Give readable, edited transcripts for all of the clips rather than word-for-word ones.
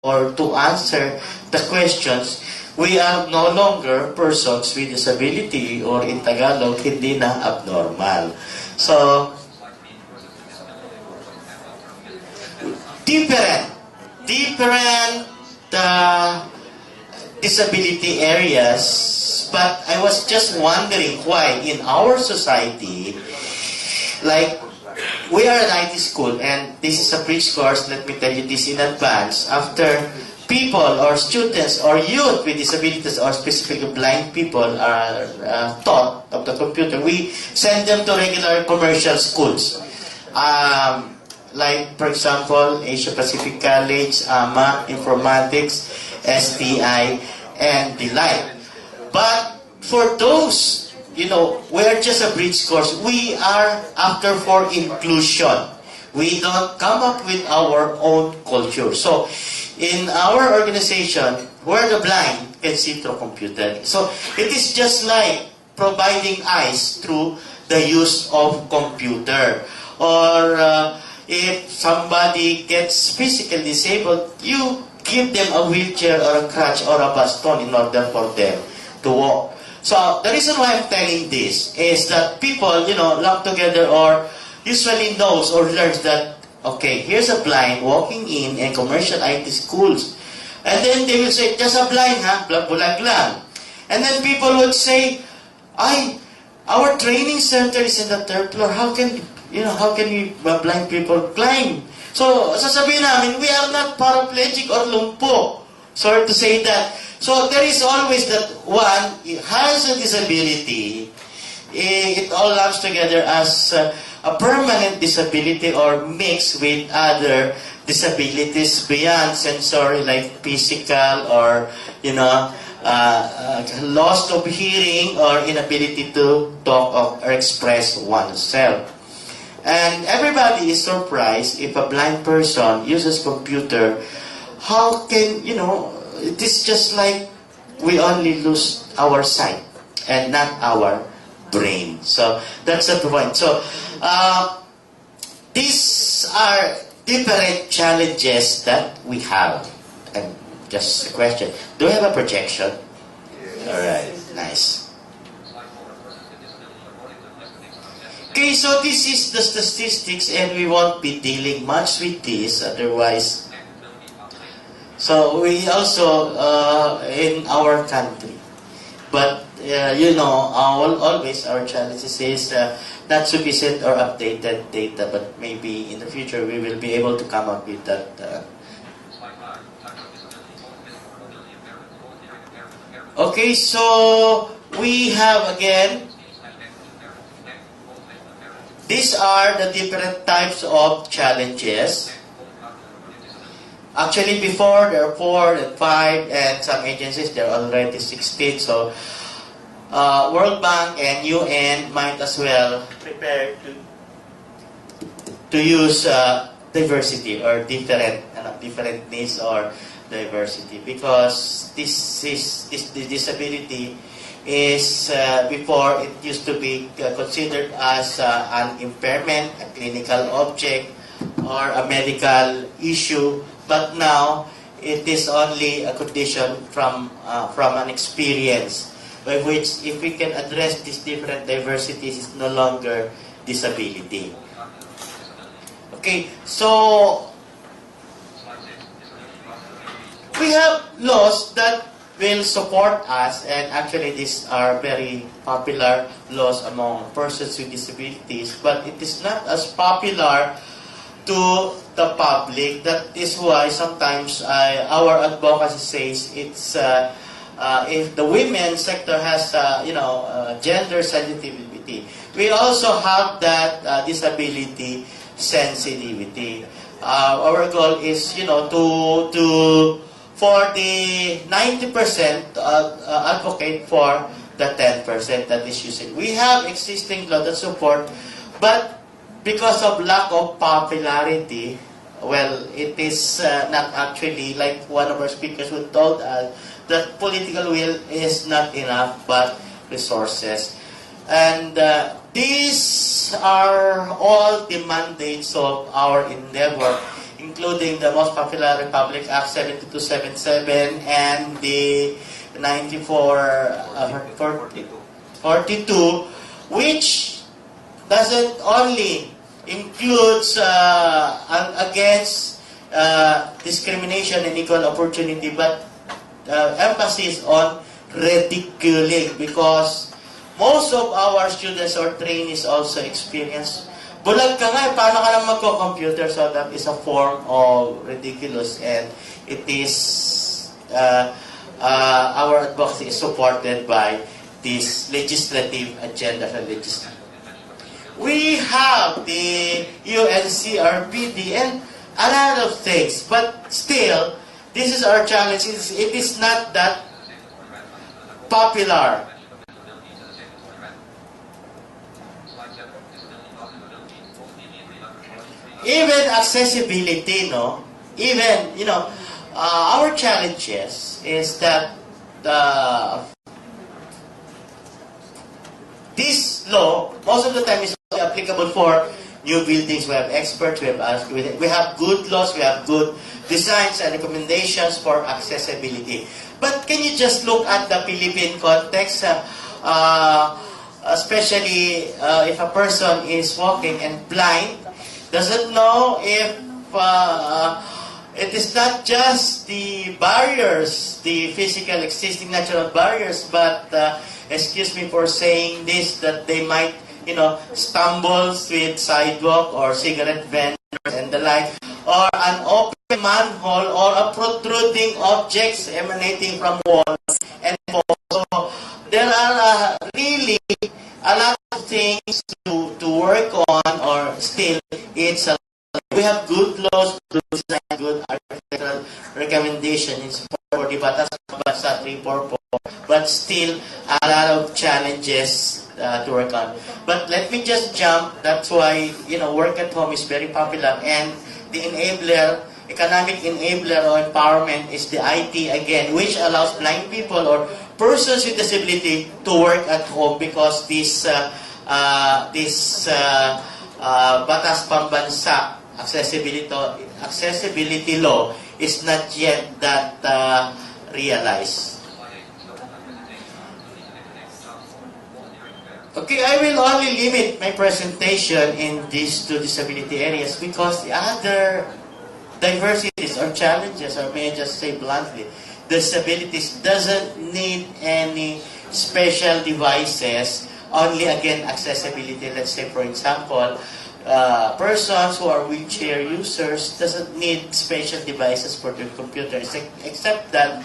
or to answer the questions, we are no longer persons with disability, or in Tagalog, hindi na abnormal. So, different disability areas, but I was just wondering why in our society, like, we are an IT school, and this is a bridge course. Let me tell you this in advance. After people or students or youth with disabilities or specifically blind people are taught of the computer, we send them to regular commercial schools. Like, for example, Asia Pacific College, AMA, Informatics, STI, and the like. But for those, we are just a bridge course. We are after for inclusion. We don't come up with our own culture. So, in our organization, where the blind can see through computer. So, it is just like providing eyes through the use of computer. Or if somebody gets physically disabled, you give them a wheelchair or a crutch or a baston in order for them to walk. So, the reason why I'm telling this is that people, lump together or usually knows or learns that, okay, here's a blind walking in commercial IT schools. And then they will say, just a blind, bulag lang. And then people would say, our training center is in the third floor. How can we blind people climb? So, sasabihin namin, we are not paraplegic or lumpo. Sorry to say that. So, there is always that one has a disability. It all lumps together as a permanent disability or mixed with other disabilities beyond sensory, like physical or, loss of hearing or inability to talk or express oneself. And everybody is surprised if a blind person uses computer. How can, it is just like we only lose our sight and not our brain. So, that's the point. So, these are different challenges that we have. And just a question. Do we have a projection? Yes. Alright, nice. Okay, so this is the statistics, and we won't be dealing much with this, otherwise. So, we also, in our country, but, always our challenges is not sufficient or updated data, but maybe in the future we will be able to come up with that. Okay, so we have again, these are the different types of challenges. Actually, before there are 4 and 5, and some agencies there are already 16. So, World Bank and UN might as well prepare to use diversity or different needs or diversity, because this disability is before it used to be considered as an impairment, a clinical object, or a medical issue. But now, it is only a condition from an experience, by which if we can address these different diversities, it's no longer disability. Okay, so we have laws that will support us, and actually these are very popular laws among persons with disabilities, but it is not as popular to the public. That is why sometimes our advocacy says it's if the women's sector has gender sensitivity, we also have that disability sensitivity. Our goal is for the 90% advocate for the 10% that is using. We have existing law that support, but because of lack of popularity, well, it is not actually, like one of our speakers who told us, that political will is not enough, but resources. And these are all the mandates of our endeavor, including the most popular Republic Act 7277 and the 42, which doesn't only includes against discrimination and equal opportunity, but emphasis on ridiculing, because most of our students or trainees also experience, bulag ka nga, paano ka lang magko-computer? So that is a form of ridiculous, and it is, our advocacy is supported by this legislative agenda. We have the UNCRPD and a lot of things, but still, this is our challenge. It is not that popular. Even accessibility, our challenges is that this law, most of the time, is only applicable for new buildings. We have experts, we have good laws, we have good designs and recommendations for accessibility. But can you just look at the Philippine context, especially if a person is walking and blind, doesn't know if it is not just the barriers, the physical existing natural barriers, but excuse me for saying this, that they might, stumble with sidewalk or cigarette vendors and the like, or an open manhole, or a protruding objects emanating from walls and walls. So there are really a lot of things to work on, or still it's a, we have good laws, good design, good architectural recommendations for the Batas Bansa 344, but still a lot of challenges to work on. But let me just jump. That's why, work at home is very popular, and the economic enabler or empowerment is the IT again, which allows blind people or persons with disability to work at home, because this Batas Pambansa accessibility law is not yet that realized. Okay, I will only limit my presentation in these two disability areas, because the other diversities or challenges, or may I just say bluntly, disabilities doesn't need any special devices, only again accessibility. Let's say, for example, persons who are wheelchair users doesn't need special devices for their computers, except that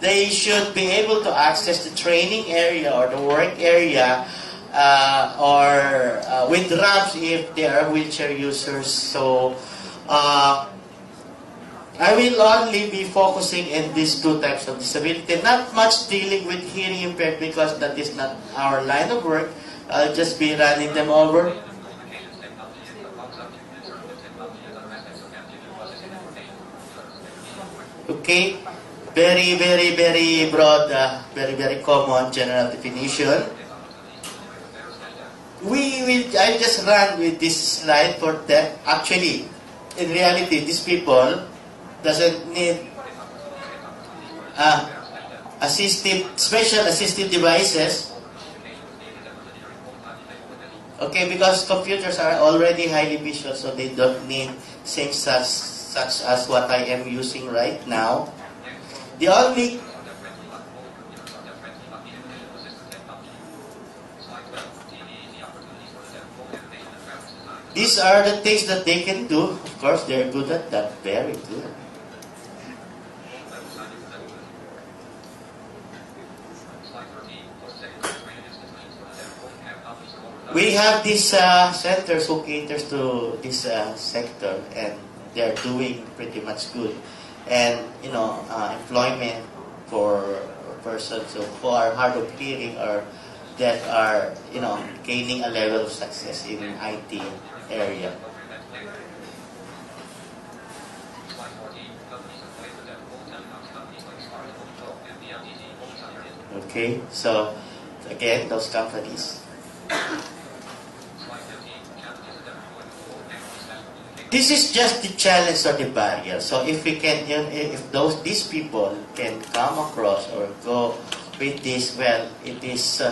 they should be able to access the training area or the work area, or with ramps if they are wheelchair users. So I will only be focusing in these two types of disability, not much dealing with hearing impaired, because that is not our line of work. I'll just be running them over. Okay, very, very, very broad, very, very common general definition. I'll just run with this slide for that. Actually, in reality, these people doesn't need special assistive devices. Okay, because computers are already highly visual, so they don't need things such as what I am using right now. The only these are the things that they can do. Of course, they're good at that. Very good. We have these centers who caters to this sector, and they're doing pretty much good. And, employment for persons who are hard of hearing, or that are, gaining a level of success in IT area. Okay, so again, those companies. This is just the challenge or the barrier. So if we can, if these people can come across or go with this, well, it is